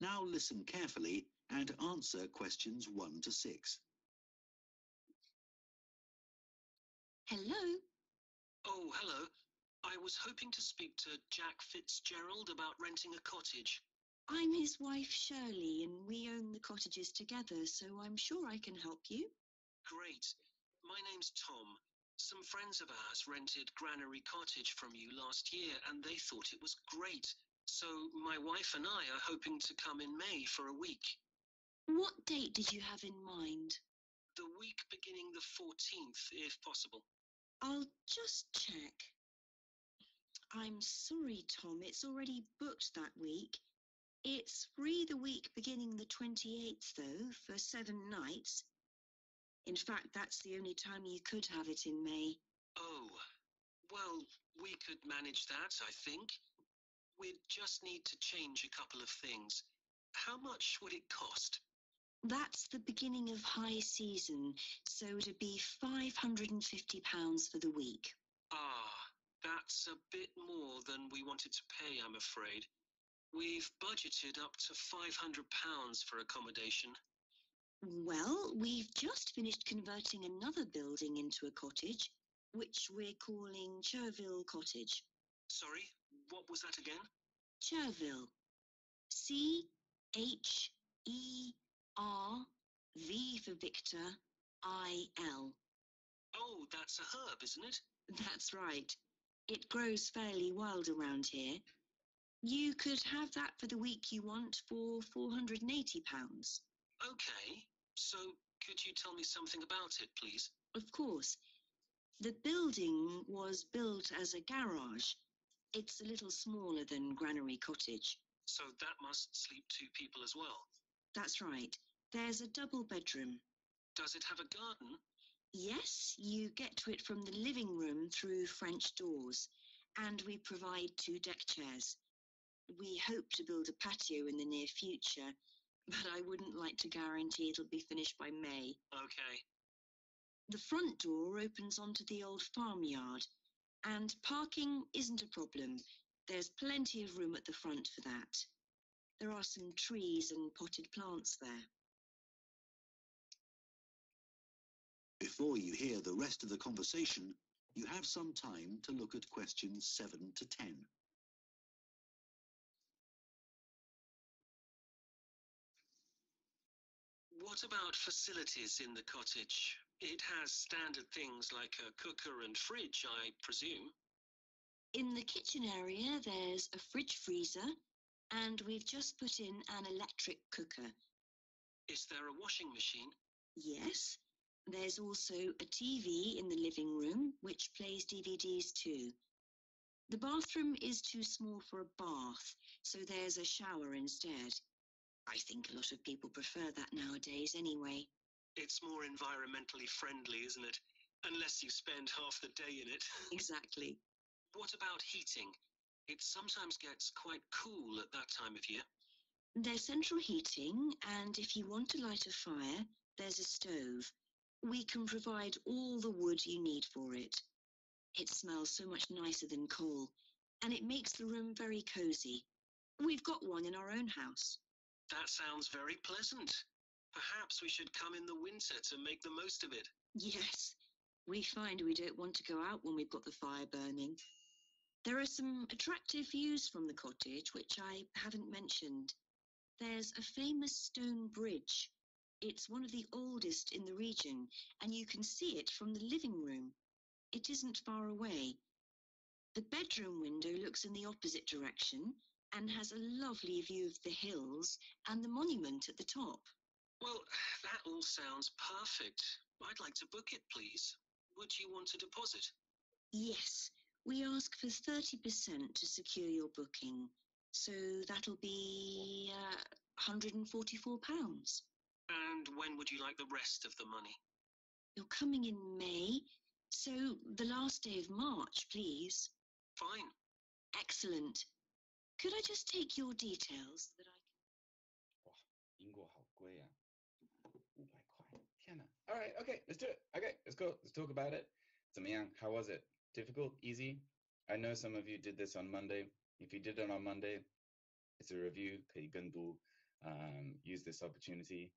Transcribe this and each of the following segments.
Now listen carefully and answer questions 1 to 6. Hello. Oh, hello. I was hoping to speak to Jack Fitzgerald about renting a cottage. I'm his wife, Shirley, and we own the cottages together, so I'm sure I can help you. Great. My name's Tom. Some friends of ours rented Granary Cottage from you last year, and they thought it was great. So my wife and I are hoping to come in May for a week. What date did you have in mind? The week beginning the 14th, if possible. I'll just check. I'm sorry, Tom, it's already booked that week. It's free the week beginning the 28th, though, for 7 nights. In fact, that's the only time you could have it in May. Oh, well, we could manage that, I think. We'd just need to change a couple of things. How much would it cost? That's the beginning of high season, so it'd be £550 for the week. Ah, that's a bit more than we wanted to pay, I'm afraid. We've budgeted up to £500 for accommodation. Well, we've just finished converting another building into a cottage, which we're calling Chervil Cottage. Sorry, what was that again? Chervil. C-H-E-R-V for Victor, I-L. Oh, that's a herb, isn't it? That's right. It grows fairly wild around here. You could have that for the week you want for £480. Okay, so could you tell me something about it, please? Of course. The building was built as a garage. It's a little smaller than Granary Cottage. So that must sleep 2 people as well? That's right. There's a double bedroom. Does it have a garden? Yes, you get to it from the living room through French doors, and we provide 2 deck chairs. We hope to build a patio in the near future, but I wouldn't like to guarantee it'll be finished by May. Okay. The front door opens onto the old farmyard, and parking isn't a problem. There's plenty of room at the front for that. There are some trees and potted plants there. Before you hear the rest of the conversation, you have some time to look at questions 7 to 10. What about facilities in the cottage? It has standard things like a cooker and fridge, I presume. In the kitchen area, there's a fridge freezer, and we've just put in an electric cooker. Is there a washing machine? Yes. There's also a TV in the living room, which plays DVDs too. The bathroom is too small for a bath, so there's a shower instead. I think a lot of people prefer that nowadays anyway. It's more environmentally friendly, isn't it? Unless you spend half the day in it. Exactly. What about heating? It sometimes gets quite cool at that time of year. There's central heating, and if you want to light a fire, there's a stove. We can provide all the wood you need for it. It smells so much nicer than coal, and it makes the room very cozy. We've got one in our own house. That sounds very pleasant. Perhaps we should come in the winter to make the most of it. Yes, we find we don't want to go out when we've got the fire burning. There are some attractive views from the cottage, which I haven't mentioned. There's a famous stone bridge. It's one of the oldest in the region, and you can see it from the living room. It isn't far away. The bedroom window looks in the opposite direction and has a lovely view of the hills and the monument at the top. Well, that all sounds perfect. I'd like to book it, please. Would you want a deposit? Yes, we ask for 30% to secure your booking, so that'll be £144. And when would you like the rest of the money? You're coming in May, so the last day of March, please. Fine. Excellent. Could I just take your details so that I can... 哇，英国好贵啊，500块，天哪！ All right, okay, let's do it. Okay, let's go. Let's talk about it. 怎么样? How was it? Difficult? Easy? I know some of you did this on Monday. If you did it on Monday, it's a review. 可以跟读 use this opportunity.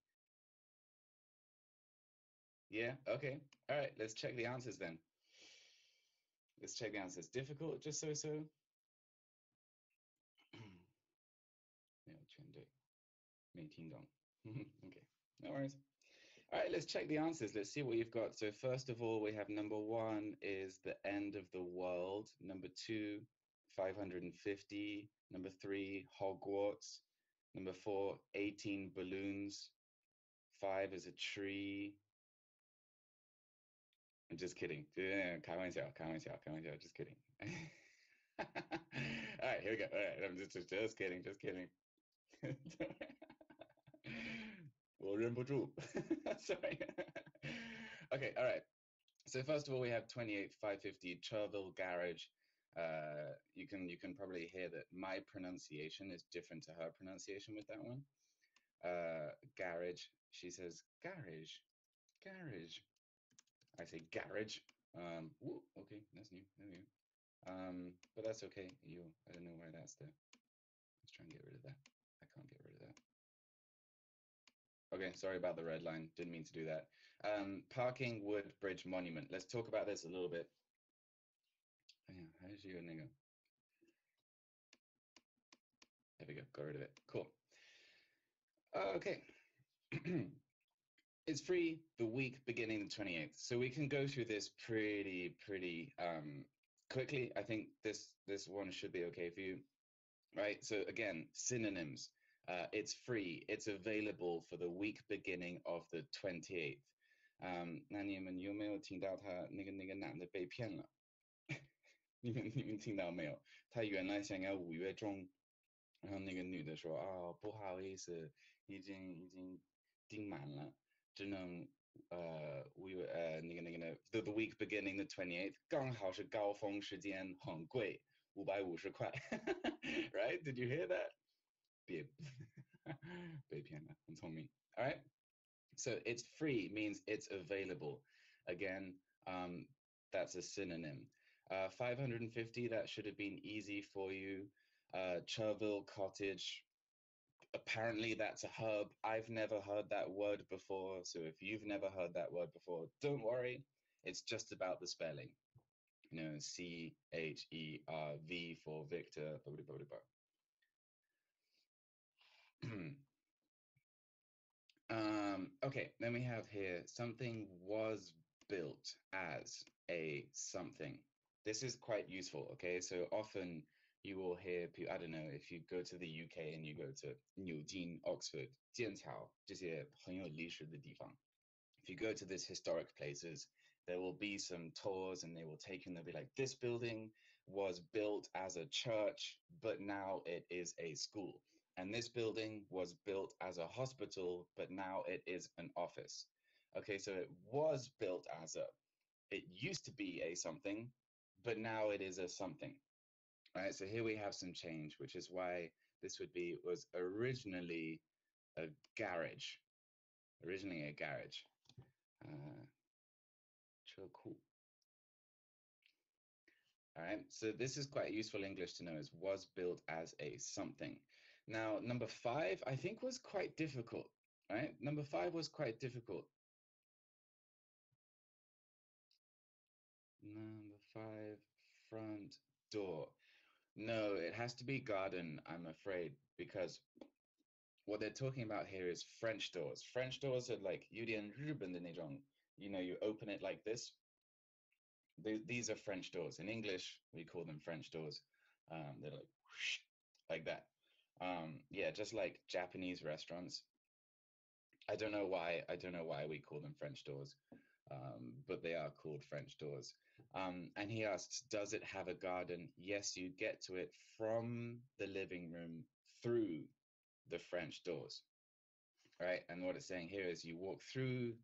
Yeah, okay. All right, let's check the answers then. Let's check the answers. Difficult, just so-so. 没有全对，没听懂。Okay, no worries. All right, let's check the answers. Let's see what you've got. So first of all, we have number 1 is the end of the world. Number 2, 550. Number 3, Hogwarts. Number 4, 18 balloons. 5 is a tree. I'm just kidding. 开玩笑, just kidding. All right, here we go. All right, I'm just kidding. 我忍不住. Sorry. Okay, all right. So first of all, we have 28550 Chervil Garage. You can probably hear that my pronunciation is different to her pronunciation with that one. Garage. She says garage. I say garage. Okay, that's new. There we go. But that's okay. I don't know why that's there. Let's try and get rid of that. I can't get rid of that. Okay, sorry about the red line. Didn't mean to do that. Parking Wood Bridge Monument. Let's talk about this a little bit. There we go. Got rid of it. Cool. Okay. It's free the week beginning the 28th. So we can go through this pretty quickly. I think this one should be okay for you. Right? So again, synonyms. It's free. It's available for the week beginning of the 28th. 那你们有没有听到他那个男的被骗了？你们听到没有？他原来想要5月中，然后那个女的说啊，不好意思，已经订满了，只能5月the week beginning the 28th， 刚好是高峰时间，很贵，550块。Right? Did you hear that? 被骗了，很聪明。All right. So it's free means it's available. Again, that's a synonym. 550, that should have been easy for you. Chervil Cottage, apparently that's a herb. I've never heard that word before. So if you've never heard that word before, don't worry. It's just about the spelling. You know, Cherv for Victor. Okay, then we have here, something was built as a something. This is quite useful, okay? So often you will hear people, I don't know, if you go to the UK and you go to 牛津, Oxford, 剑桥, 这些很有历史的地方. If you go to these historic places, there will be some tours and they will take you and they'll be like, this building was built as a church, but now it is a school. And this building was built as a hospital, but now it is an office. Okay, so it was built as it used to be a something, but now it is a something. All right, so here we have some change, which is why this was originally a garage. Originally a garage. Cool. All right, so this is quite useful English to know, is was built as a something. Now, number 5, I think, was quite difficult, right? Number 5 was quite difficult. Number 5, front door. No, it has to be garden, I'm afraid, because what they're talking about here is French doors. French doors are like 有点日本的那种, you know, you open it like this. These are French doors. In English, we call them French doors. They're like whoosh, like that. Yeah, just like Japanese restaurants. I don't know why we call them French doors, but they are called French doors. And he asks, does it have a garden? Yes, you get to it from the living room through the French doors. Right? And what it's saying here is you walk through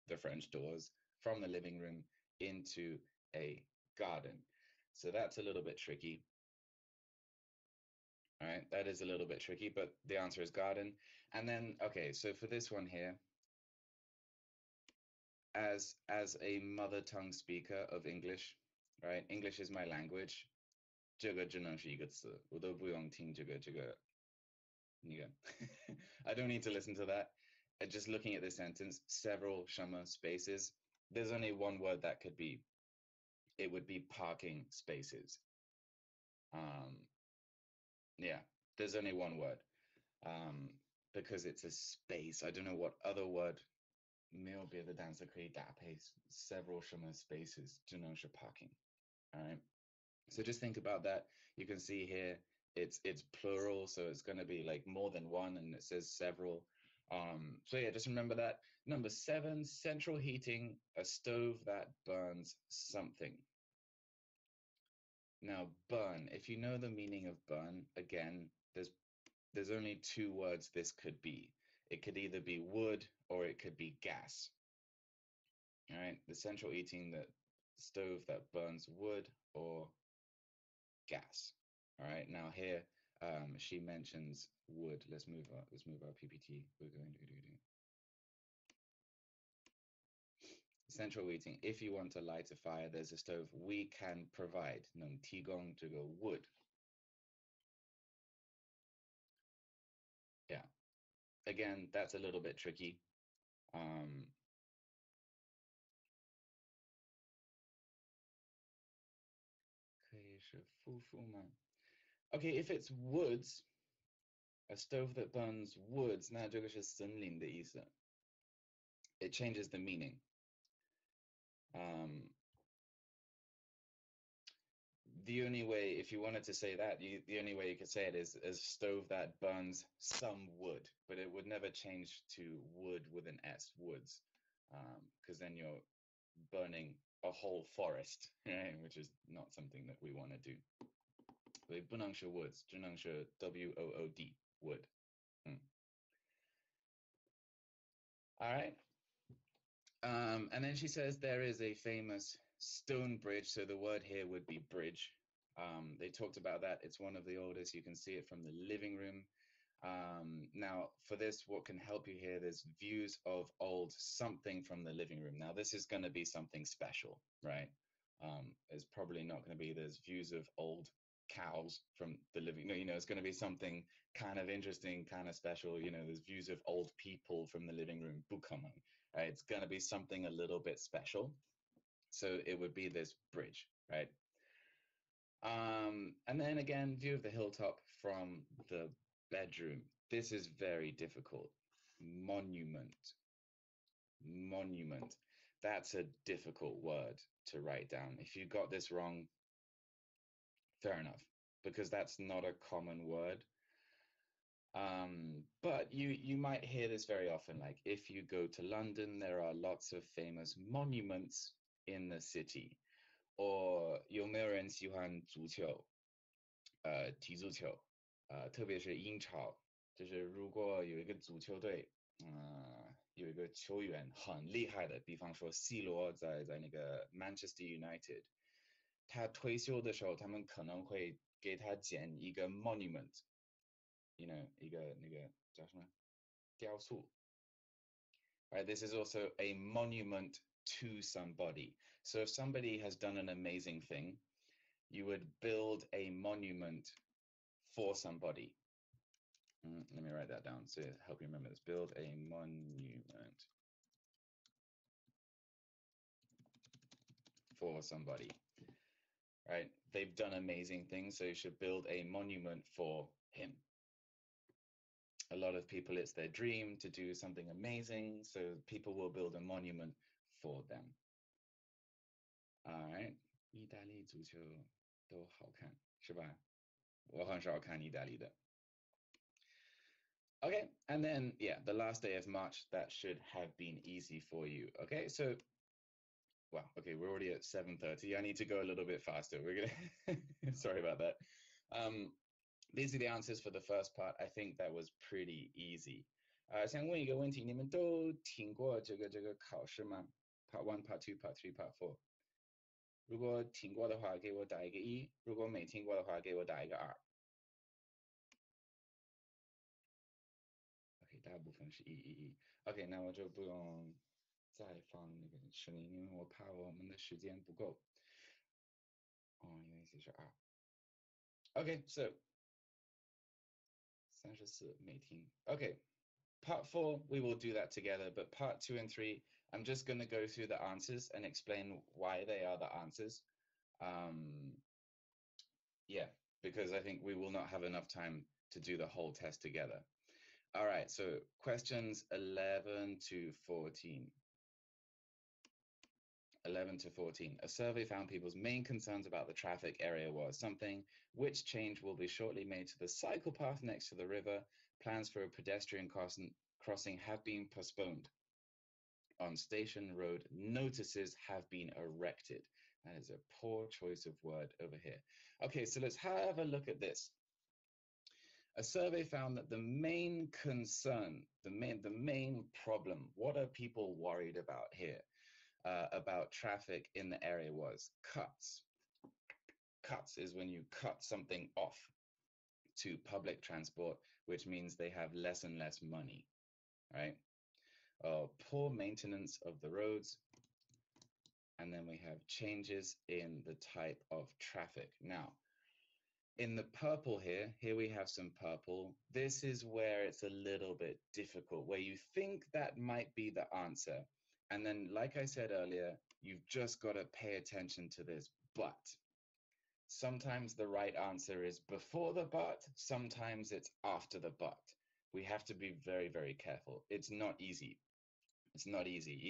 the French doors from the living room into a garden. So that's a little bit tricky. All right, that is a little bit tricky, but the answer is garden. And then, okay, so for this one here, as a mother tongue speaker of English, right? English is my language. 这个只能是一个词，我都不用听这个 You go. I don't need to listen to that. Just looking at this sentence, several shama spaces. There's only one word that could be. It would be parking spaces. Yeah, there's only one word. Because it's a space. I don't know what other word. 没有别的单词可以搭配 several 什么 spaces 只能是 parking. All right. So just think about that. You can see here it's plural, so it's going to be like more than one, and it says several. So yeah, just remember that. Number 7, central heating, a stove that burns something. Now, burn. If you know the meaning of burn, again, there's only 2 words this could be. It could either be wood or it could be gas. All right, the central heating, the stove that burns wood or gas. All right, now here she mentions wood. Let's move our PPT. We're going to do central heating. If you want to light a fire, there's a stove we can provide. 能提供这个 wood. Yeah. Again, that's a little bit tricky. Okay, if it's woods, a stove that burns woods, 那这个是森林的意思. It changes the meaning. The only way, if you wanted to say that, the only way you could say it is a stove that burns some wood, but it would never change to wood with an S, woods, because then you're burning a whole forest, right? Which is not something that we want to do. 不能是 woods, 只能是 wood, wood. All right. And then she says there is a famous stone bridge. So the word here would be bridge. They talked about that. It's one of the oldest. You can see it from the living room. Now, for this, what can help you here, there's views of old something from the living room. Now, this is going to be something special, right? It's probably not going to be there's views of old cows from the living room. You know, it's going to be something kind of interesting, kind of special. You know, there's views of old people from the living room. Bukamang, right? It's going to be something a little bit special. So it would be this bridge, right? And then again, view of the hilltop from the bedroom. This is very difficult. Monument. Monument. That's a difficult word to write down. If you got this wrong, fair enough, because that's not a common word. But you might hear this very often. Like if you go to London, there are lots of famous monuments in the city. Or 有没有人喜欢足球？踢足球，特别是英超，就是如果有一个足球队，有一个球员很厉害的，比方说 C 罗在那个 Manchester United，他退休的时候，他们可能会给他建一个 monument，you know，一个那个叫什么雕塑。Right, this is also a monument to somebody. So if somebody has done an amazing thing, you would build a monument for somebody. Let me write that down to help you remember this. Build a monument for somebody. Right? They've done amazing things, so you should build a monument for him. A lot of people, it's their dream to do something amazing, so people will build a monument for them. All right. 意大利足球都好看，是吧？我很少看意大利的。Okay, and then, yeah, the last day of March, that should have been easy for you. Okay, so, well, okay, we're already at 7:30. I need to go a little bit faster. We're going to, sorry about that. These are the answers for the first part. I think that was pretty easy. 想问一个问题，你们都听过这个考试吗？ Part 1, Part 2, Part 3, Part 4. 如果听过的话，给我打一个1；如果没听过的话，给我打一个2。OK， 大部分是1。OK， 那我就不用再放那个声音，因为我怕我们的时间不够。因为这是2。OK， so 34每听 Okay, part 4 we will do that together, but part 2 and 3 I'm just going to go through the answers and explain why they are the answers. Yeah, because I think we will not have enough time to do the whole test together. All right, so questions 11 to 14. 11 to 14. A survey found people's main concerns about the traffic area was something, which change will be shortly made to the cycle path next to the river. Plans for a pedestrian crossing have been postponed. On Station Road, notices have been erected. That is a poor choice of word over here. Okay, so let's have a look at this. A survey found that the main concern, the main problem, what are people worried about here? About traffic in the area was cuts. Cuts is when you cut something off to public transport, which means they have less and less money, right? Poor maintenance of the roads. And then we have changes in the type of traffic. Now, in the purple here we have some purple. This is where it's a little bit difficult, where you think that might be the answer. And then, like I said earlier, you've just got to pay attention to this but. Sometimes the right answer is before the but, sometimes it's after the but. We have to be very, very careful. It's not easy. It's not easy.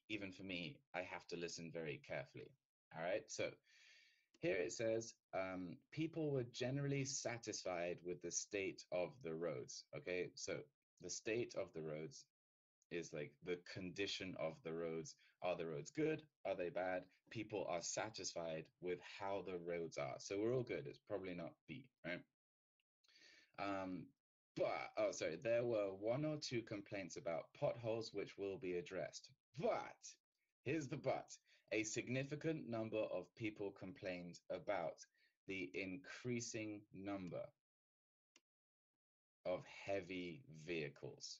Even for me, I have to listen very carefully. All right, so here it says, people were generally satisfied with the state of the roads. Okay, so the state of the roads is like the condition of the roads. Are the roads good? Are they bad? People are satisfied with how the roads are. So we're all good. It's probably not B, right? There were 1 or 2 complaints about potholes which will be addressed. But, here's the but, a significant number of people complained about the increasing number of heavy vehicles.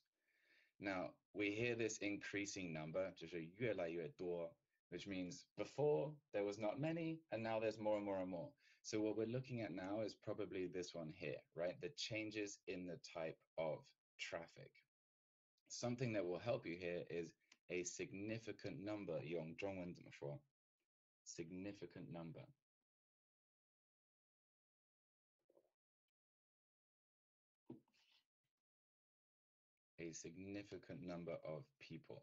Now, we hear this increasing number, 就是越来越多, which means before there was not many, and now there's more and more and more. So what we're looking at now is probably this one here, right? The changes in the type of traffic. Something that will help you here is a significant number. 用中文怎么说? Significant number. A significant number of people.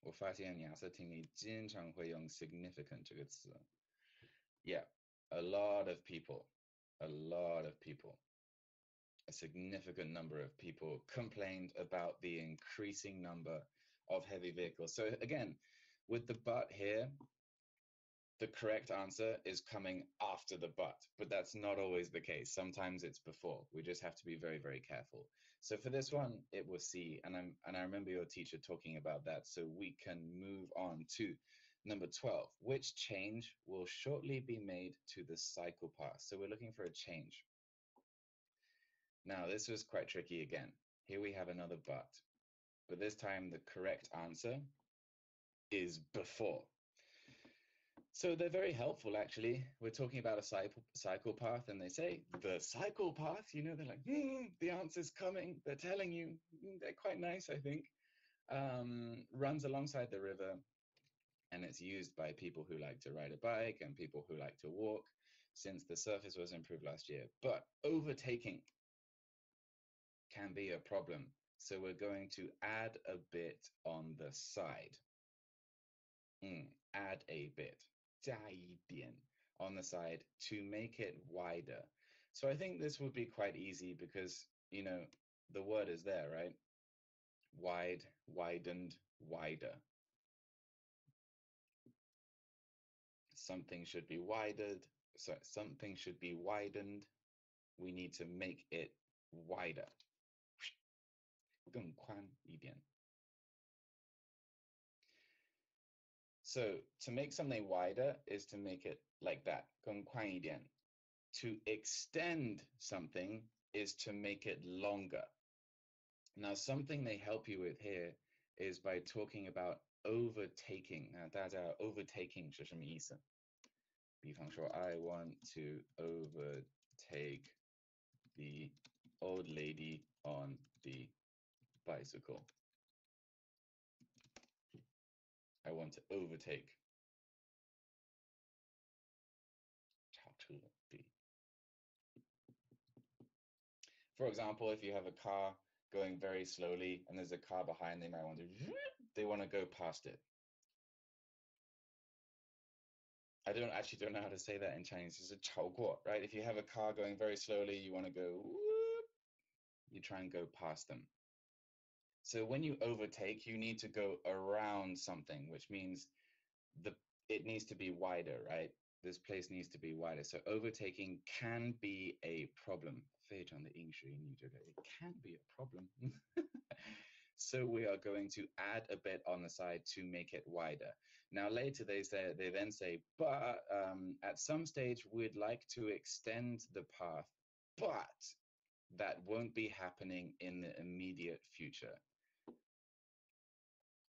我发现雅思听力经常会用 significant 这个词。Yeah, a lot of people. A lot of people. A significant number of people complained about the increasing number of heavy vehicles. So again, with the but here, the correct answer is coming after the but that's not always the case. Sometimes it's before. We just have to be very, very careful. So for this one, it was C, and I remember your teacher talking about that. So we can move on to number 12. Which change will shortly be made to the cycle path? So we're looking for a change. Now, this was quite tricky again. Here we have another but this time the correct answer is before. So they're very helpful, actually. We're talking about a cycle path, and they say, the cycle path, they're like, the answer's coming. They're telling you. They're quite nice, I think. Runs alongside the river, and it's used by people who like to ride a bike and people who like to walk, since the surface was improved last year. But overtaking can be a problem. So we're going to add a bit on the side. Add a bit. 加一点 on the side to make it wider. So I think this would be quite easy because, the word is there, right? Wide, widened, wider. Something should be widened. So something should be widened. We need to make it wider. 更宽一点. So to make something wider is to make it like that, 更宽一点. To extend something is to make it longer. Now, something they help you with here is by talking about overtaking. 那大家 overtaking 是什么意思？比方说 I want to overtake the old lady on the bicycle. I want to overtake. 超车地. For example, if you have a car going very slowly and there's a car behind, they might want to go past it. I don't know how to say that in Chinese. It's a 超过, right? If you have a car going very slowly, you want to go whoop, you try and go past them. So when you overtake, you need to go around something, which means it needs to be wider, right? This place needs to be wider. So overtaking can be a problem. 非常的英式英语这个 it can be a problem. So we are going to add a bit on the side to make it wider. Now later they then say, but at some stage we'd like to extend the path, but that won't be happening in the immediate future.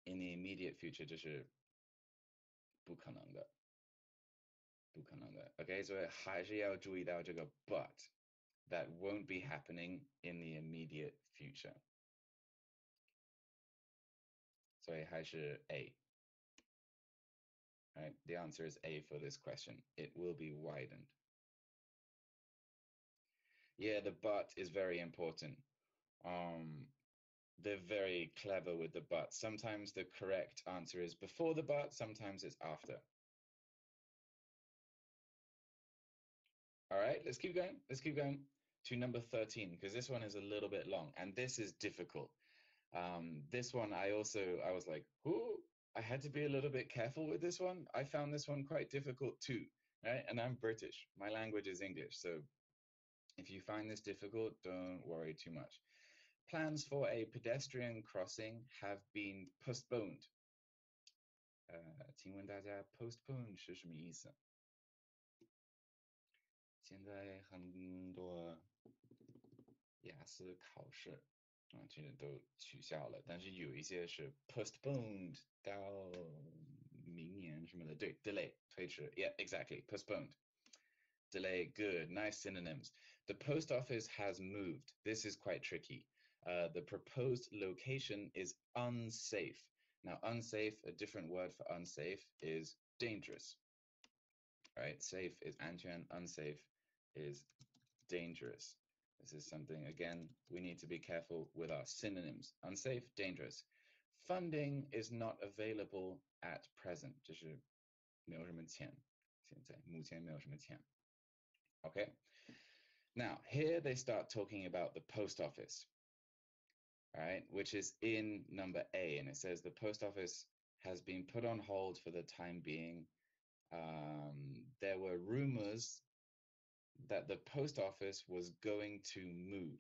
In the immediate future 就是不可能的，不可能的。Okay, so 还是要注意到这个 but that won't be happening in the immediate future. 所以还是 A. Right? The answer is A for this question. It will be widened. Yeah, the but is very important. They're very clever with the but. Sometimes the correct answer is before the but, sometimes it's after. All right, let's keep going. Let's keep going to number 13, because this one is a little bit long and this is difficult. This one I was like, ooh, I had to be a little bit careful with this one. I found this one quite difficult too, right? And I'm British. My language is English. So if you find this difficult, don't worry too much. Plans for a pedestrian crossing have been postponed. 请问大家 postpone 是什么意思？现在很多雅思考试这个都取消了，但是有一些是 postponed 到明年什么的，对 delay 推迟 yeah exactly postponed delay good nice synonyms. The post office has moved. This is quite tricky. The proposed location is unsafe. Now unsafe, a different word for unsafe is dangerous. Right? Safe is 安全, unsafe is dangerous. This is something, again, we need to be careful with our synonyms. Unsafe, dangerous. Funding is not available at present. 就是没有什么钱，现在目前没有什么钱。Okay? Now, here they start talking about the post office, right, which is in number A, and it says the post office has been put on hold for the time being. There were rumors that the post office was going to move.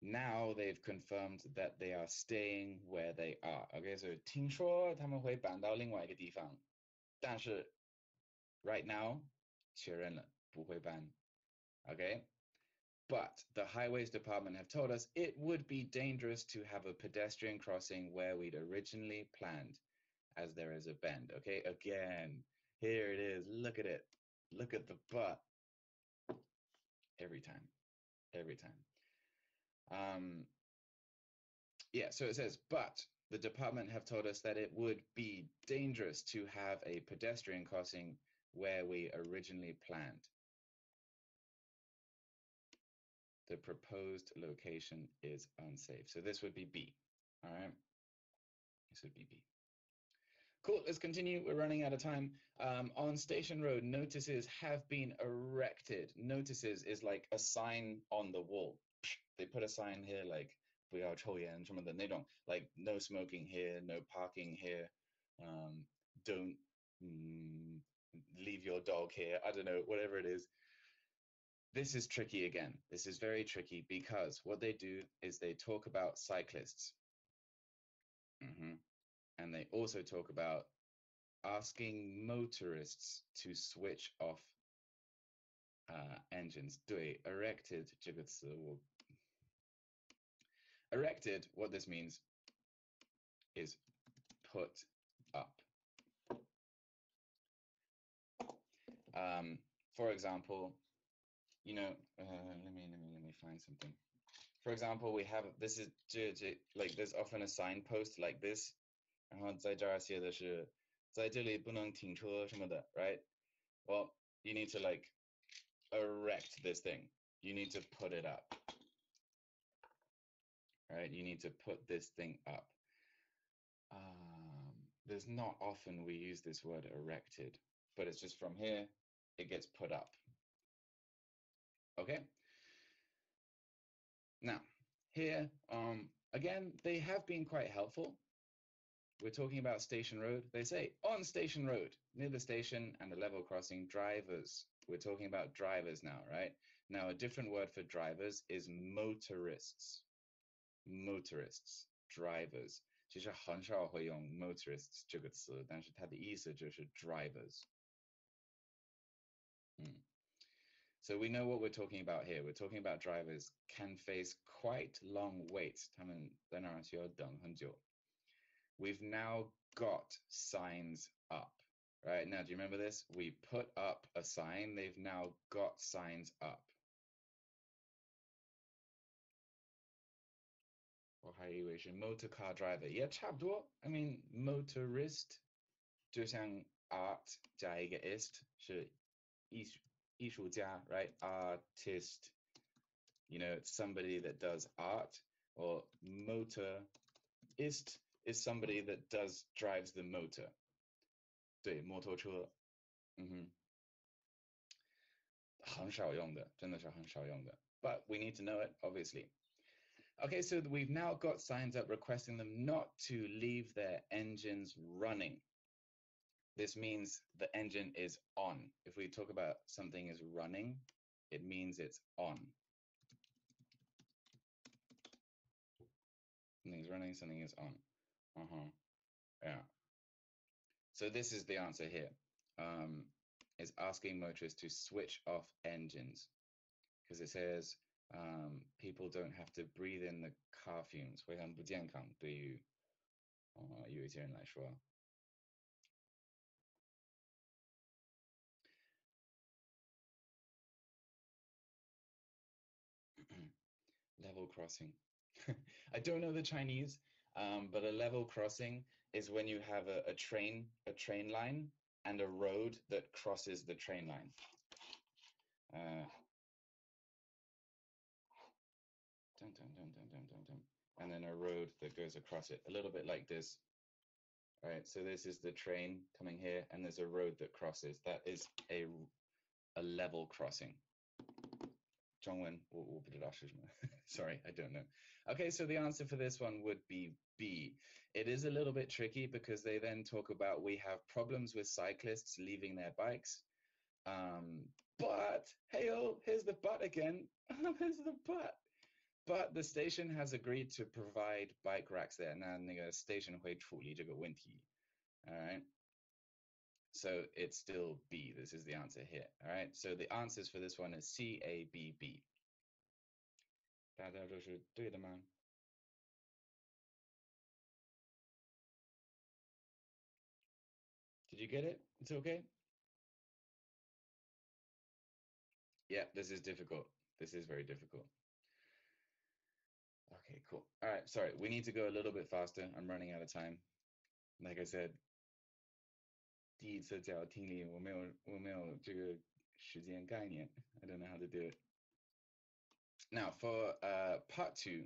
Now they've confirmed that they are staying where they are. Okay, so 听说他们会搬到另外一个地方，但是 right now 确认了不会搬。Okay, but the highways department have told us it would be dangerous to have a pedestrian crossing where we'd originally planned, as there is a bend. Okay, again, here it is. Look at it. Look at the but. Every time. Yeah, so it says, but the department have told us that it would be dangerous to have a pedestrian crossing where we originally planned. The proposed location is unsafe. So this would be B. All right. This would be B. Cool, let's continue. We're running out of time. On Station Road, notices have been erected. Notices is like a sign on the wall. They put a sign here like 不要抽烟什么的那种, like no smoking here, no parking here, don't leave your dog here. I don't know, whatever it is. This is tricky again. This is very tricky because what they do is they talk about cyclists. And they also talk about asking motorists to switch off engines. 对, erected 这个词我 erected, what this means is put up. For example, you know, let me find something. For example, we have this is like there's often a signpost like this, 然后在这儿写的是在这里不能停车什么的 right? Well, you need to like erect this thing. You need to put it up. Right? You need to put this thing up. There's not often we use this word erected, but it's just from here, it gets put up. Okay? Now, here, again, they have been quite helpful. We're talking about Station Road. They say, on Station Road, near the station and the level crossing, drivers. We're talking about drivers now, right? Now, a different word for drivers is motorists. Motorists, drivers. 其实很少会用 motorists 这个词，但是它的意思就是 drivers. So we know what we're talking about here. We're talking about drivers can face quite long waits. 他们在那儿需要等很久. We've now got signs up, right? Now, do you remember this? We put up a sign. They've now got signs up. 我还以为是 motor car driver. Yeah, 差不多. I mean, motorist 就像 art 加一个 ist 是艺术家, right? Artist. You know, it's somebody that does art. Or motorist is somebody that drives the motor. 对，摩托车. 很少用的，真的是很少用的. But we need to know it, obviously. Okay, so we've now got signs up requesting them not to leave their engines running. This means the engine is on. If we talk about something is running, it means it's on. Something's running, something is on. Yeah. So this is the answer here. Is asking motorists to switch off engines. Because it says people don't have to breathe in the car fumes. 会很不健康对于有一些人来说. Level crossing. I don't know the Chinese, but a level crossing is when you have a train line and a road that crosses the train line. And then a road that goes across it, a little bit like this. All right, so this is the train coming here, and there's a road that crosses. That is a level crossing. 中文我不知道是什么. Sorry, I don't know. Okay, so the answer for this one would be B. It is a little bit tricky because they then talk about we have problems with cyclists leaving their bikes. But, hey-oh, here's the but again. Here's the but. But the station has agreed to provide bike racks there. 那那个 station 会处理这个问题. All right. So it's still B. This is the answer here. All right. So the answers for this one is C, A, B, B. 大家都是对的吗? Did you get it? It's okay? Yeah, this is difficult. This is very difficult. Okay, cool. All right, sorry. We need to go a little bit faster. I'm running out of time. Like I said, 第一次教听力我没有这个时间概念. I don't know how to do it. Now, for part 2,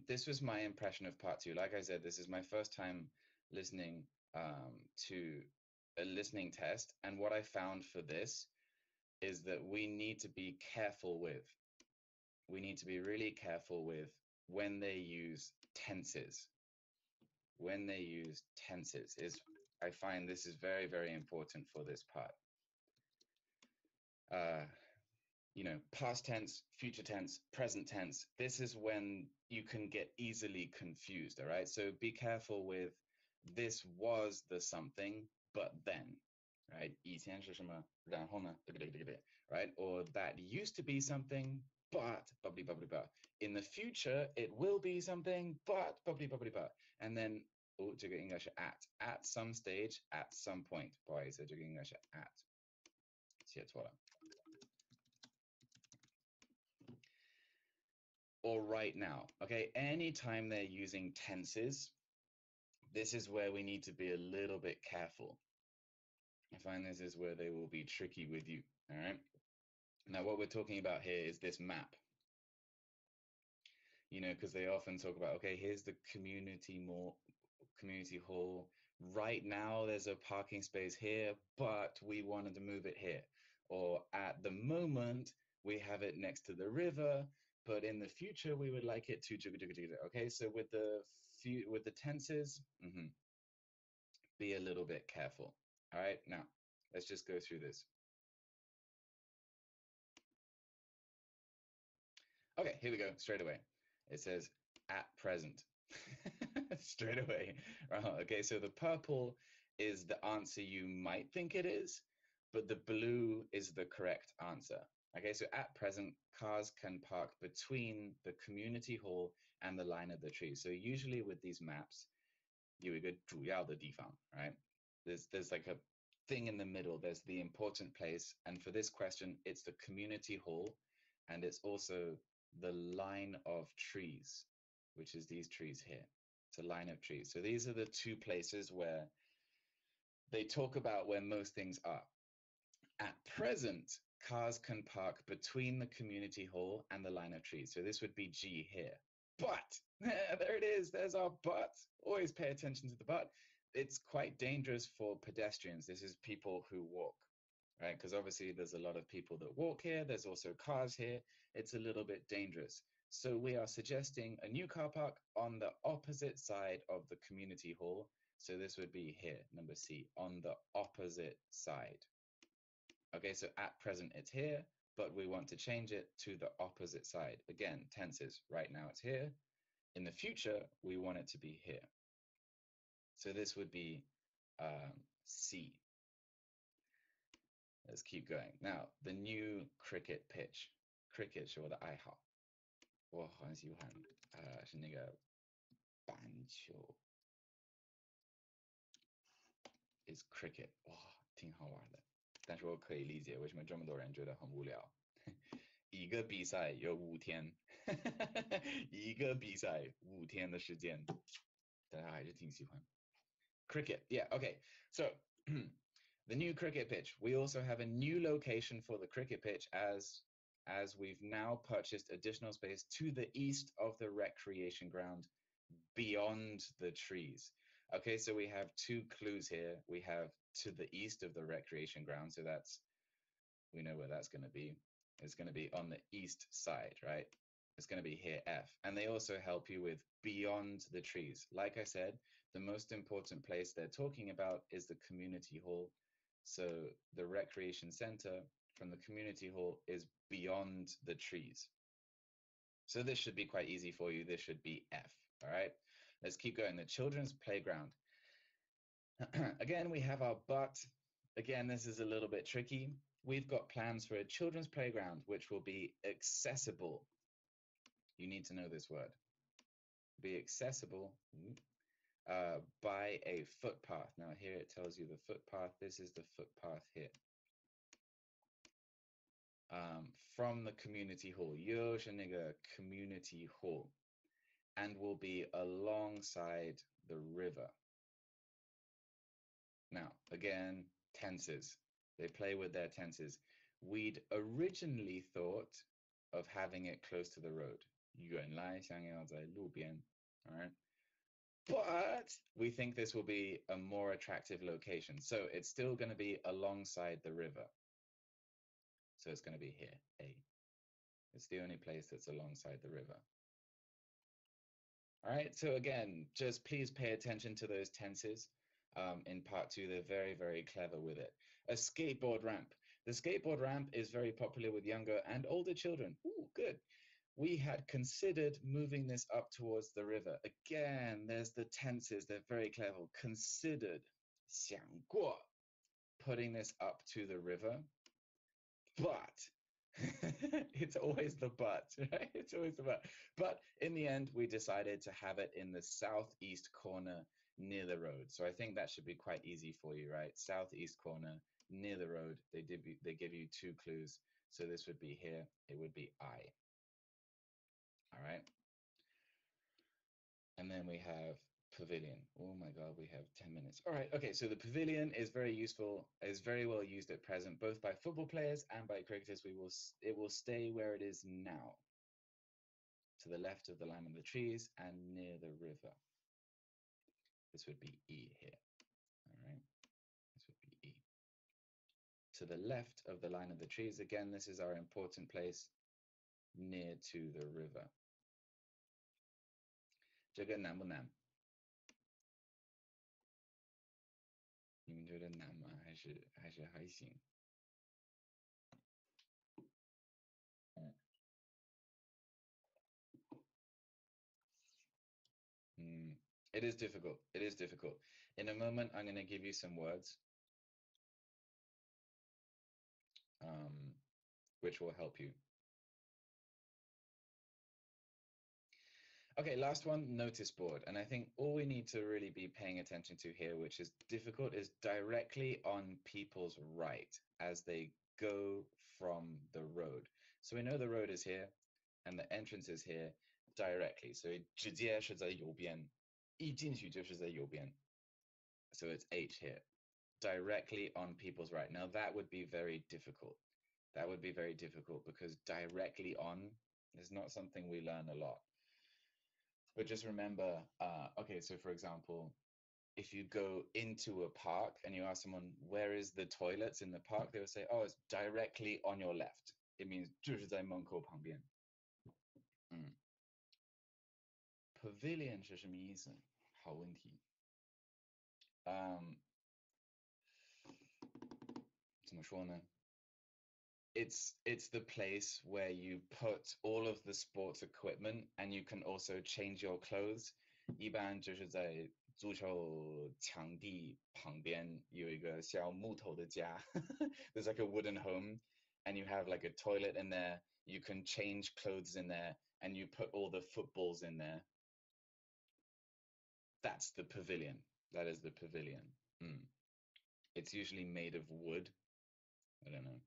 this was my impression of part 2. Like I said, this is my first time listening to a listening test. And what I found for this is that we need to be careful with. We need to be really careful with when they use tenses. When they use tenses I find this is very, very important for this part. You know, past tense, future tense, present tense. This is when you can get easily confused, all right? So be careful with this was the something, but then, right? 以前是什么，然后呢，right? Or that used to be something, but, in the future, it will be something, but, and then, 这个应该是 at some stage, at some point. 不好意思，这个应该是 at. 写错了. or right now. Okay, anytime they're using tenses, this is where we need to be a little bit careful. I find this is where they will be tricky with you. All right. Now, what we're talking about here is this map. You know, because they often talk about, okay, here's the community hall. Right now, there's a parking space here, but we wanted to move it here. Or at the moment, we have it next to the river, but in the future, we would like it to. Okay, so with the tenses, be a little bit careful. All right, now let's just go through this. Okay, here we go, straight away. It says at present. Straight away. Okay, so the purple is the answer you might think it is, but the blue is the correct answer. Okay, so at present, cars can park between the community hall and the line of the tree. So usually with these maps, 有一个主要的地方, right? There's like a thing in the middle. There's the important place. And for this question, it's the community hall. And it's also the line of trees, which is these trees here. It's a line of trees. So these are the two places where they talk about where most things are. At present, cars can park between the community hall and the line of trees. So this would be G here. But, there it is, there's our but. Always pay attention to the but. It's quite dangerous for pedestrians. This is people who walk, right? Because obviously there's a lot of people that walk here. There's also cars here. It's a little bit dangerous. So we are suggesting a new car park on the opposite side of the community hall. So this would be here, number C, on the opposite side. Okay, so at present it's here, but we want to change it to the opposite side. Again, tenses. Right now it's here. In the future, we want it to be here. So this would be C. Let's keep going. Now, the new cricket pitch. Cricket 是我的爱好，我很喜欢，是那个板球 is cricket， 哇，挺好玩的。但是我可以理解为什么这么多人觉得很无聊。一个比赛有5天，一个比赛5天的时间，大家还是挺喜欢。Cricket, yeah, okay. So the new cricket pitch. We also have a new location for the cricket pitch as we've now purchased additional space to the east of the recreation ground beyond the trees. Okay, so we have 2 clues here. We have to the east of the recreation ground, so we know where that's going to be. It's going to be on the east side, right? It's going to be here, F. And they also help you with beyond the trees. Like I said, the most important place they're talking about is the community hall. So the recreation center from the community hall is beyond the trees. So this should be quite easy for you. This should be F, all right? Let's keep going. The children's playground. Again, we have our but. Again, this is a little bit tricky. We've got plans for a children's playground, which will be accessible. You need to know this word. Be accessible by a footpath. Now here it tells you the footpath. This is the footpath here. From the community hall. 就是那个 community hall. And will be alongside the river. Now, again, tenses. They play with their tenses. We'd originally thought of having it close to the road. 原来想要在路边. All right. But we think this will be a more attractive location. So it's still going to be alongside the river. So it's going to be here, A. It's the only place that's alongside the river. All right, so again, just please pay attention to those tenses. In part 2, they're very, very clever with it. A skateboard ramp. The skateboard ramp is very popular with younger and older children. Ooh, good. We had considered moving this up towards the river. Again, there's the tenses. They're very clever. Considered, 想过, putting this up to the river. But it's always the but, right? It's always the but. But in the end, we decided to have it in the southeast corner near the road. So I think that should be quite easy for you, right? Southeast corner near the road. They give you 2 clues. So this would be here. It would be I. All right. And then we have pavilion. Oh my God, we have 10 minutes. All right. Okay. So the pavilion is very useful, is very well used at present, both by football players and by cricketers. It will stay where it is now, to the left of the line of the trees and near the river. This would be E here. All right. This would be E. To the left of the line of the trees, again, this is our important place, near to the river. 这个难不难？你们觉得难吗？还行？It is difficult. It is difficult. In a moment, I'm going to give you some words, which will help you. Okay, last one, notice board. And I think all we need to really be paying attention to here, which is difficult, is directly on people's right as they go from the road. So we know the road is here and the entrance is here directly. So 直接是在右边，一进去就是在右边. So it's H here, directly on people's right. Now that would be very difficult. That would be very difficult because directly on is not something we learn a lot. But just remember, okay, so for example, if you go into a park and you ask someone, where is the toilets in the park? They will say, oh, it's directly on your left. It means 就是在门口旁边. Pavilion 是什么意思？好问题。怎么说呢？It's the place where you put all of the sports equipment and you can also change your clothes. 一般就是在足球场地旁边有一个小木头的家. There's like a wooden home and you have like a toilet in there. You can change clothes in there and you put all the footballs in there. That's the pavilion. That is the pavilion. It's usually made of wood. I don't know.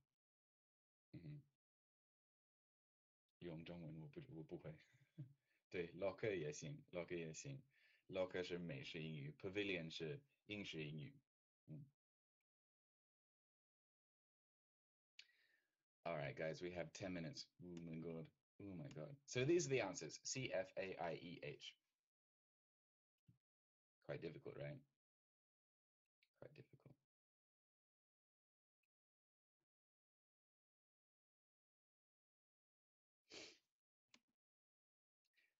用中文我不会。对 ，locker 也行 ，locker 也行 ，locker 是美式英语 ，pavilion 是英式英语。All right, guys, we have 10 minutes. Oh my god. Oh my god. So these are the answers. C, F, A, I, E, H. Quite difficult, right? Quite difficult.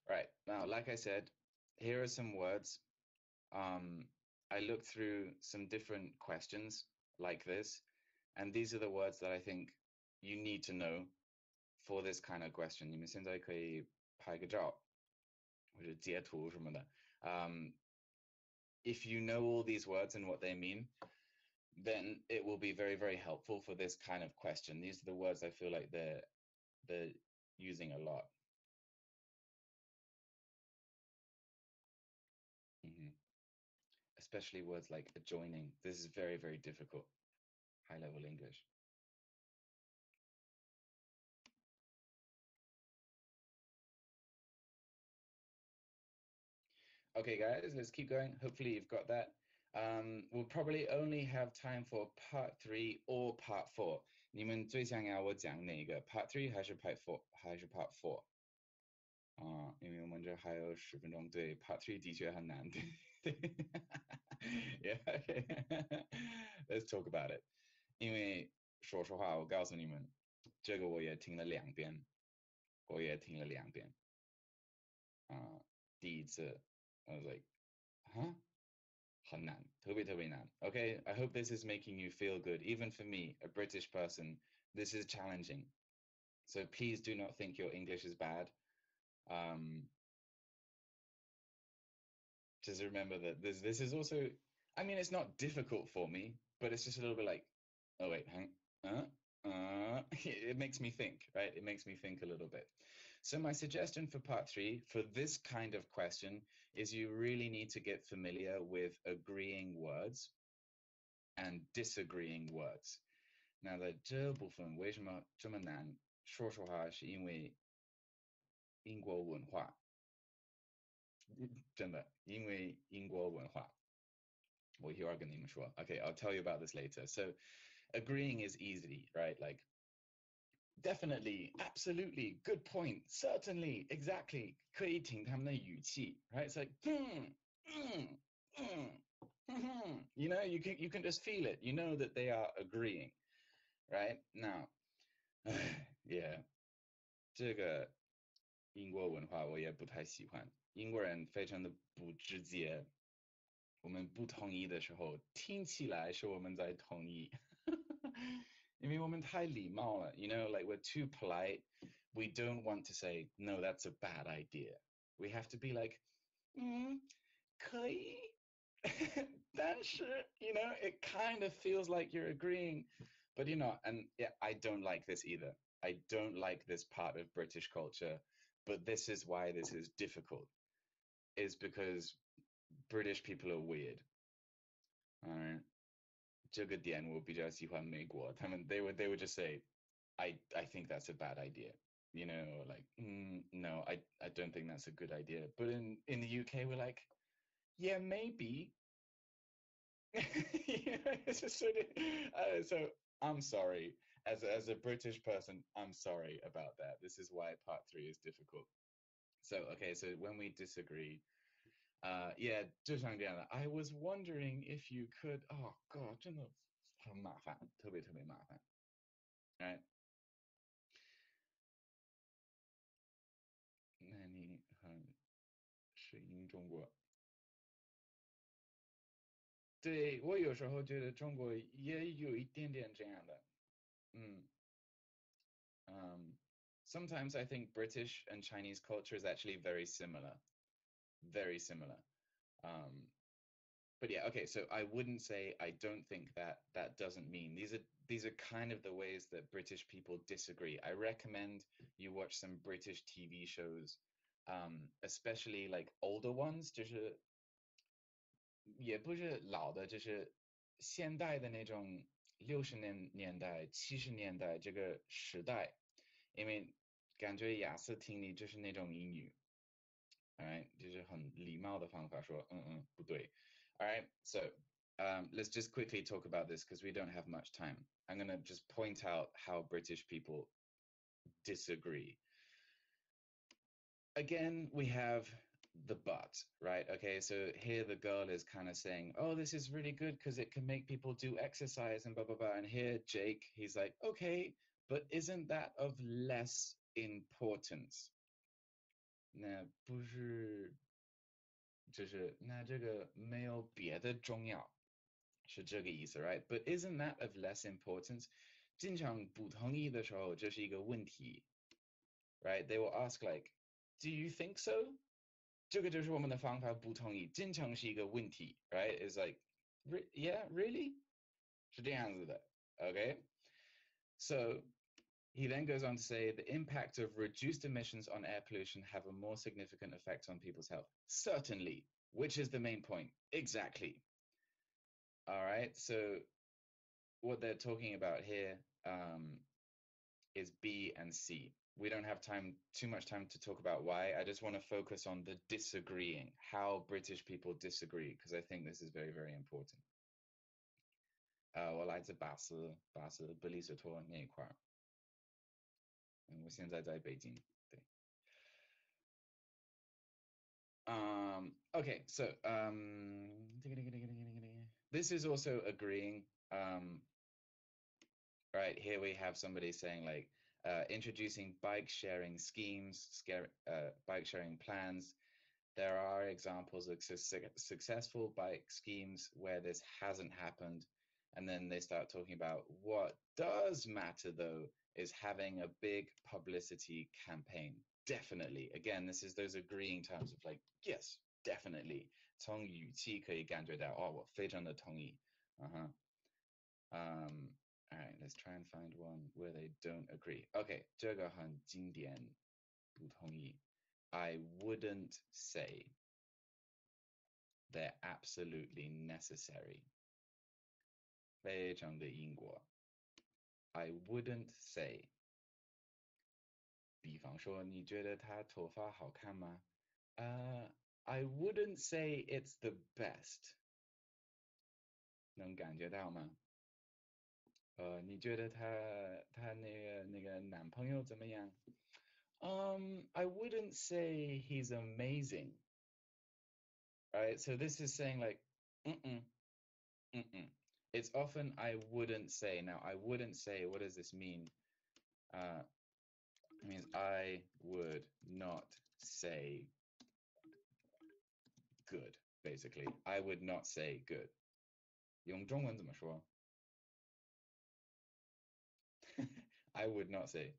Right. Now, like I said, here are some words. I looked through some different questions like this, and these are the words that I think you need to know for this kind of question. 你们现在可以拍个照或者截图什么的。If you know all these words and what they mean, then it will be very, very helpful for this kind of question. These are the words I feel like they're using a lot. Especially words like adjoining. This is very, very difficult. High-level English. Okay, guys, let's keep going. Hopefully you've got that. We'll probably only have time for part 3 or part 4. 你们最想要我讲哪个 part 3还是 part 4还是 part 4？因为我们这还有10分钟，对 part 3的确很难。Yeah, okay. Let's talk about it. 因为说实话，我告诉你们，这个我也听了2遍，我也听了2遍。第一次 I was like, huh? 很难，特别特别难。Okay, I hope this is making you feel good. Even for me, a British person, this is challenging. So please do not think your English is bad. Just remember that this is also, I mean, it's not difficult for me, but it's just a little bit like, oh wait, hang, it makes me think, right? It makes me think a little bit. So my suggestion for part 3 for this kind of question is you really need to get familiar with agreeing words and disagreeing words. 那在这部分为什么这么难？说实话，是因为英国文化，真的，因为英国文化。我一会儿跟你们说。Okay, I'll tell you about this later. So, agreeing is easy, right? Like, definitely, absolutely, good point, certainly, exactly. 可以听他们的语气, right? It's like, you know, you can just feel it. You know that they are agreeing, right? Now, yeah, 这个英国文化我也不太喜欢。英国人非常的不直接，我们不同意的时候，听起来是我们在同意，因为我们太礼貌了。You know, like we're too polite. We don't want to say, no, that's a bad idea. We have to be like, 可以，但是, you know, it kind of feels like you're agreeing, but you're not. And yeah, I don't like this either. I don't like this part of British culture, but this is why this is difficult, is because British people are weird. All right. 这个点我比较喜欢美国，他们 they would just say, I think that's a bad idea. You know, like, no, I don't think that's a good idea. But in the UK, we're like, yeah, maybe. It's just sort of, so I'm sorry. As a British person, I'm sorry about that. This is why part 3 is difficult. So, okay, so when we disagree, yeah, 就像这样的, I was wondering if you could, oh god, 真的很麻烦，特别特别麻烦. Right? 那你很适应中国。对，我有时候觉得中国也有一点点这样的。Sometimes I think British and Chinese culture is actually very similar. Very similar. But yeah, okay, so I wouldn't say I don't think that that doesn't mean. These are kind of the ways that British people disagree. I recommend you watch some British TV shows, especially like older ones, 就是也不是老的，就是现代的那种60年代、70年代这个时代，因为感觉雅思听力就是那种英语，alright，就是很礼貌的方法说，不对，alright， so let's just quickly talk about this because we don't have much time. I'm going to just point out how British people disagree. Again, we have the but, right? Okay, so here the girl is kind of saying, oh, this is really good because it can make people do exercise and blah, blah, blah. And here Jake, he's like, okay, but isn't that of less importance? 那不是，就是那这个没有别的重要，是这个意思 right? But isn't that of less importance? 经常不同意的时候，这是一个问题 right? They will ask like, do you think so? 这个就是我们的方法不同意，经常是一个问题 right? It's like, yeah, really? 是这样子的 okay? So he then goes on to say the impact of reduced emissions on air pollution have a more significant effect on people's health. Certainly, which is the main point. Exactly. All right. So what they're talking about here is B and C. We don't have too much time to talk about why. I just want to focus on the disagreeing, how British people disagree, because I think this is very, very important. 我来自巴斯布里斯托那一块儿。我现在在北京，对。Okay, so this is also agreeing. Right, here we have somebody saying like introducing bike sharing schemes, bike sharing plans. There are examples of successful bike schemes where this hasn't happened. And then they start talking about what does matter though is having a big publicity campaign. Definitely. Again, this is those agreeing terms of like, yes, definitely. 从语气可以感觉到，哦，我非常的同意。All right, let's try and find one where they don't agree. Okay, 这个很经典，不同意。I wouldn't say they're absolutely necessary. 非常的英国。I wouldn't say 比方说，你觉得他头发好看吗？I wouldn't say it's the best. 能感觉到吗？你觉得他那个男朋友怎么样？I wouldn't say he's amazing. Right? So this is saying like, mm-mm, mm-mm. It's often I wouldn't say. Now, I wouldn't say, what does this mean? It means I would not say good, basically. I would not say good. 用中文怎么说？ I would not say.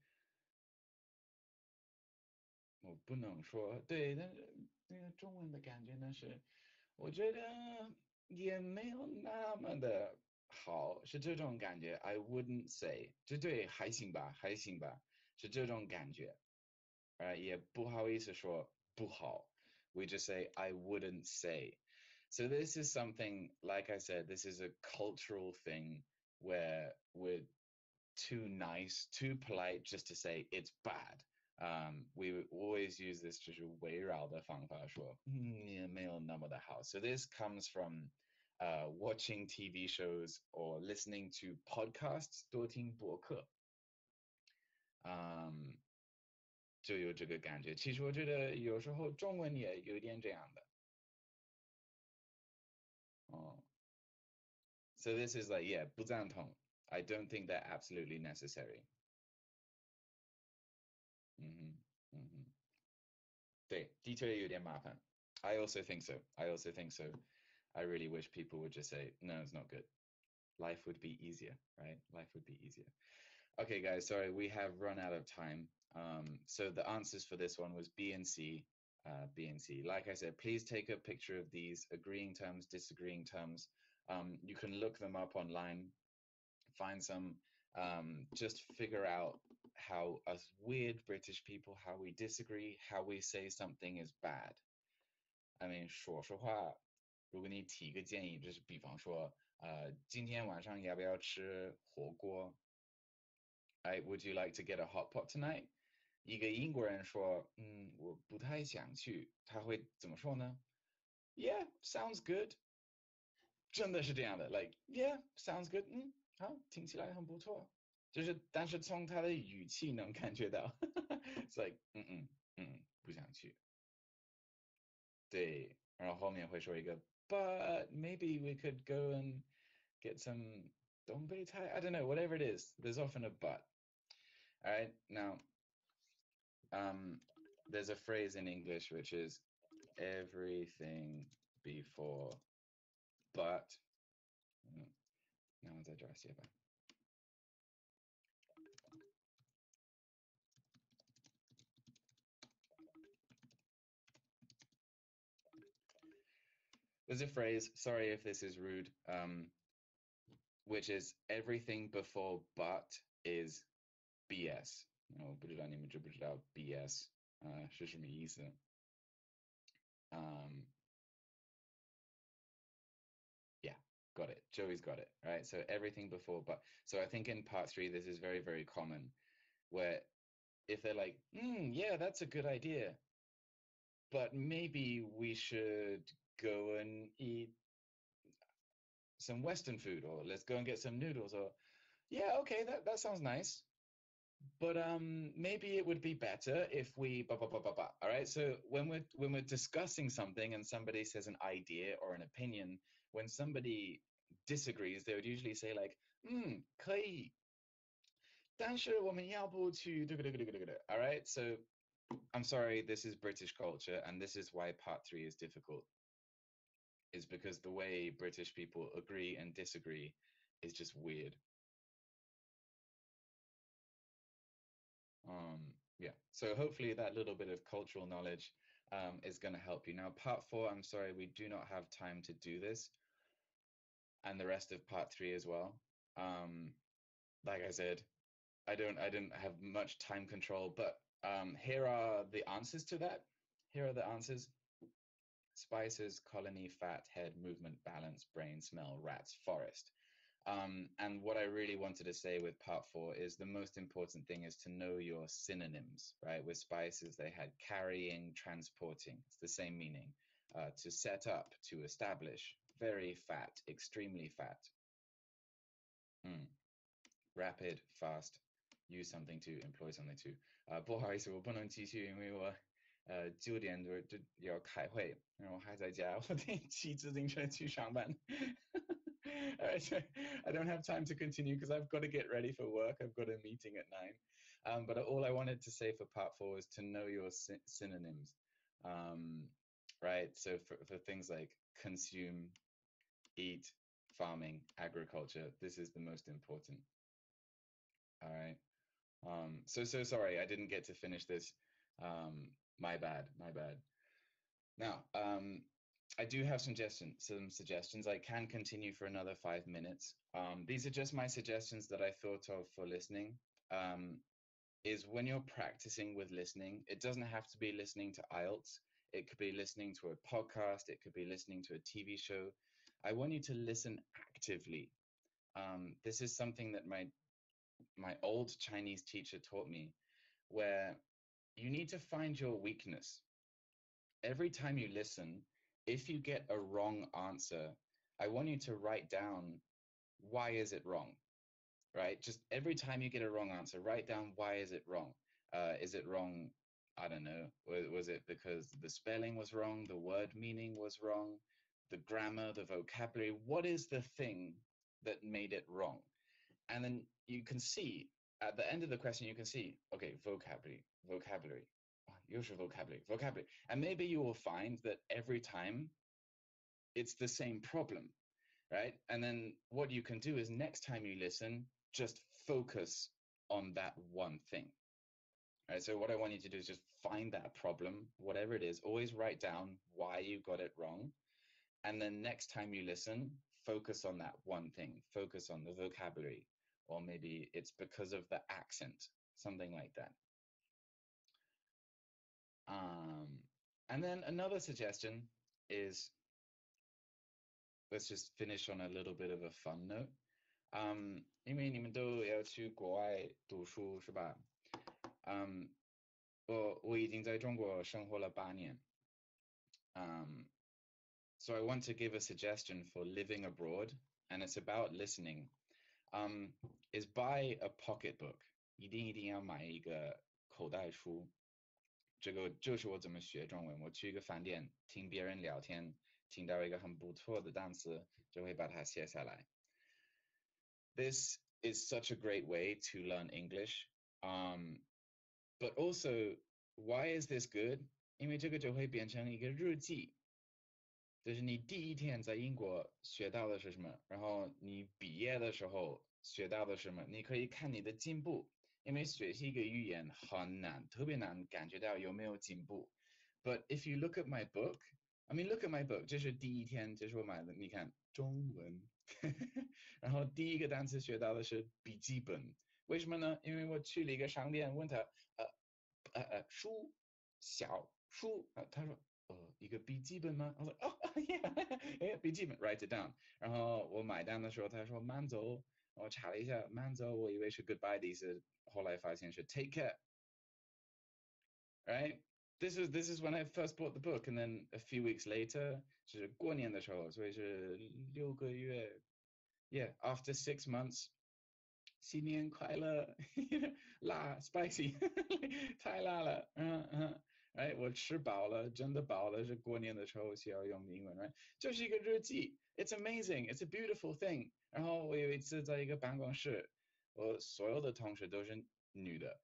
我不能说，对，但是那个中文的感觉呢是，我觉得也没有那么的好，是这种感觉。I wouldn't say，就对，还行吧，还行吧，是这种感觉。也不好意思说不好。We just say I wouldn't say. So this is something, like I said, this is a cultural thing where we're too nice, too polite just to say it's bad. We would always use this 就是围绕的方法说，也没有那么的好。So this comes from watching TV shows or listening to podcasts, 多听播客。就有这个感觉。其实我觉得有时候中文也有点这样的。So this is like, yeah, 不赞同。I don't think they're absolutely necessary. 对，的确有点麻烦。I also think so. I also think so. I really wish people would just say, no, it's not good. Life would be easier, right? Life would be easier. Okay, guys, sorry, we have run out of time. So the answers for this one was B and C. B and C. Like I said, please take a picture of these agreeing terms, disagreeing terms. You can look them up online, find some, just figure out how us weird British people, how we disagree, how we say something is bad. I mean, 说实话，如果你提个建议，就是比方说，今天晚上要不要吃火锅？Would you like to get a hot pot tonight? 一个英国人说，我不太想去，他会怎么说呢？Yeah, sounds good. 真的是这样的，like yeah, sounds good. 好，听起来很不错。但是从他的语气能感觉到，it's like 不想去。对，然后后面会说一个，but maybe we could go and get some 东北菜. I don't know, whatever it is. There's often a but. All right, now, there's a phrase in English which is everything before but. 那我再找写吧。There's a phrase, sorry if this is rude, which is everything before but is BS. 我不知道你们知不知道 BS 是什么意思？Yeah, got it. Joey's got it, right? So everything before but. So I think in part 3, this is very, very common, where if they're like, yeah, that's a good idea, but maybe we should go and eat some Western food, or let's go and get some noodles, or yeah, okay, that sounds nice. But maybe it would be better if we blah blah blah blah blah. All right. So when we're discussing something and somebody says an idea or an opinion, when somebody disagrees, they would usually say like, 可以，但是我们要不去这个这个这个这个. All right. So I'm sorry, this is British culture, and this is why part 3 is difficult. Is because the way British people agree and disagree is just weird. Yeah, so hopefully that little bit of cultural knowledge is going to help you. Now, part 4, I'm sorry, we do not have time to do this, and the rest of part 3 as well. Like I said, I didn't have much time control, but here are the answers to that. Here are the answers. Spices, colony, fat, head, movement, balance, brain, smell, rats, forest. And what I really wanted to say with part 4 is the most important thing is to know your synonyms, right? With spices, they had carrying, transporting. It's the same meaning. To set up, to establish, very fat, extremely fat. Rapid, fast, use something to, employ something to. 不好意思，我不能继续，因为我9点就要开会，然后还在家，我得骑自行车去上班。I don't have time to continue because I've got to get ready for work. I've got a meeting at 9. But all I wanted to say for part 4 is to know your synonyms, right? So for things like consume, eat, farming, agriculture, this is the most important. All right. So sorry, I didn't get to finish this. My bad. Now, I do have some suggestions. I can continue for another 5 minutes. These are just my suggestions that I thought of for listening. Is when you're practicing with listening, it doesn't have to be listening to IELTS. It could be listening to a podcast. It could be listening to a TV show. I want you to listen actively. This is something that my old Chinese teacher taught me, where you need to find your weakness. Every time you listen, if you get a wrong answer, I want you to write down, why is it wrong? Right? Just every time you get a wrong answer, write down, why is it wrong? Is it wrong? I don't know. Was it because the spelling was wrong? The word meaning was wrong? The grammar, the vocabulary? What is the thing that made it wrong? And then you can see, at the end of the question, you can see, okay, vocabulary. Usual vocabulary. And maybe you will find that every time it's the same problem, right? And then what you can do is next time you listen, just focus on that one thing, right? So what I want you to do is just find that problem, whatever it is, always write down why you got it wrong. And then next time you listen, focus on that one thing, focus on the vocabulary, or maybe it's because of the accent, something like that. And then another suggestion is, let's just finish on a little bit of a fun note. 因为你们都要去国外读书是吧？我已经在中国生活了8年。So I want to give a suggestion for living abroad, and it's about listening. Is buy a pocketbook. 一定要买一个口袋书。这个就是我怎么学中文。我去一个饭店听别人聊天，听到一个很不错的单词，就会把它写下来。This is such a great way to learn English. But also, why is this good? 因为这个就会变成一个日记。就是你第一天在英国学到的是什么，然后你毕业的时候学到的是什么，你可以看你的进步。因为学习一个语言很难，特别难感觉到有没有进步。But if you look at my book, I mean, look at my book. 这是第一天，这是我买的。你看中文，然后第一个单词学到的是笔记本。为什么呢？因为我去了一个商店，问他，书，小书，他说，一个笔记本吗？我说，yeah，笔记本 ，write it down。然后我买单的时候，他说慢走。我查了一下，慢走，我以为是 goodbye 的意思，后来发现是 take care。Right? This is when I first bought the book, and then a few weeks later 是过年的时候，所以是6个月。Yeah, after 6 months, 新年快乐，辣 spicy 太辣了，right? 我吃饱了，真的饱了，是过年的时候需要用英文 ，right? 就是一个日记 ，It's amazing, it's a beautiful thing。然后我有一次在一个办公室，我所有的同事都是女的。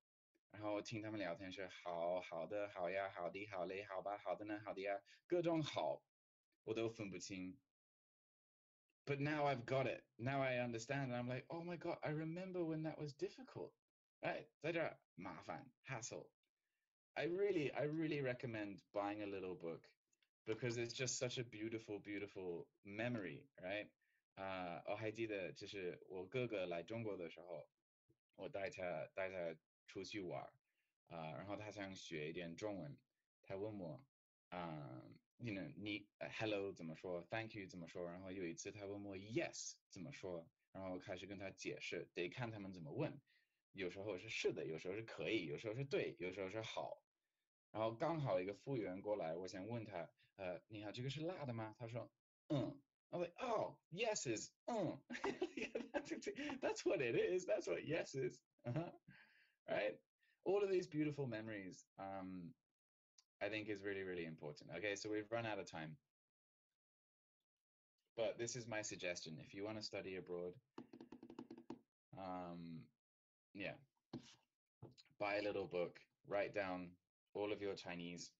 然后听他们聊天是好的好呀好的好嘞好吧好的呢好的呀各种好我都分不清。But now I've got it. Now I understand. And I'm like, oh my God, I remember when that was difficult. Right? 在这儿麻烦 hassle. I really recommend buying a little book because it's just such a beautiful, beautiful memory, right? 我还记得就是我哥哥来中国的时候，我带他出去玩，然后他想学一点中文，他问我，你hello 怎么说 ，thank you 怎么说，然后有一次他问我 yes 怎么说，然后开始跟他解释，得看他们怎么问，有时候是的，有时候是可以，有时候是对，有时候是好。然后刚好一个服务员过来，我想问他，你好，这个是辣的吗？他说，嗯。I'm like, oh, yes is, that's what it is. That's what yes is. Right? All of these beautiful memories, I think is really, really important. Okay, so we've run out of time. But this is my suggestion. If you want to study abroad, yeah, buy a little book, write down all of your Chinese,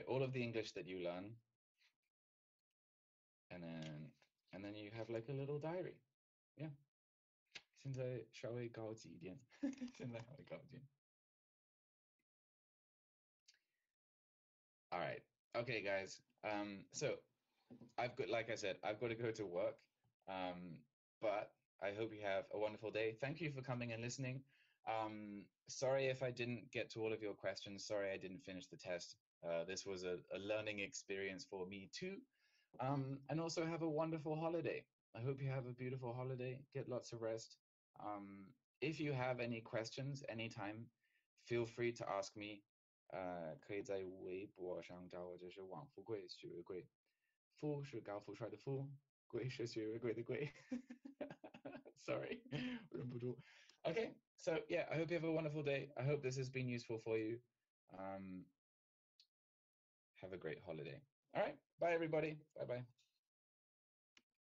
all of the English that you learn, and then you have like a little diary. Yeah. 现在稍微高级一点，现在稍微高级。All right. Okay, guys. So like I said, I've got to go to work. But I hope you have a wonderful day. Thank you for coming and listening. Sorry if I didn't get to all of your questions. Sorry I didn't finish the test. This was a learning experience for me too. And also have a wonderful holiday. I hope you have a beautiful holiday. Get lots of rest. If you have any questions anytime, feel free to ask me. 可以在微博上找我，就是王富贵，许为贵。富是高富帅的富，贵是许为贵的贵。Sorry, 忍不住。Okay, so yeah, I hope you have a wonderful day. I hope this has been useful for you. Have a great holiday. All right, bye everybody. Bye bye.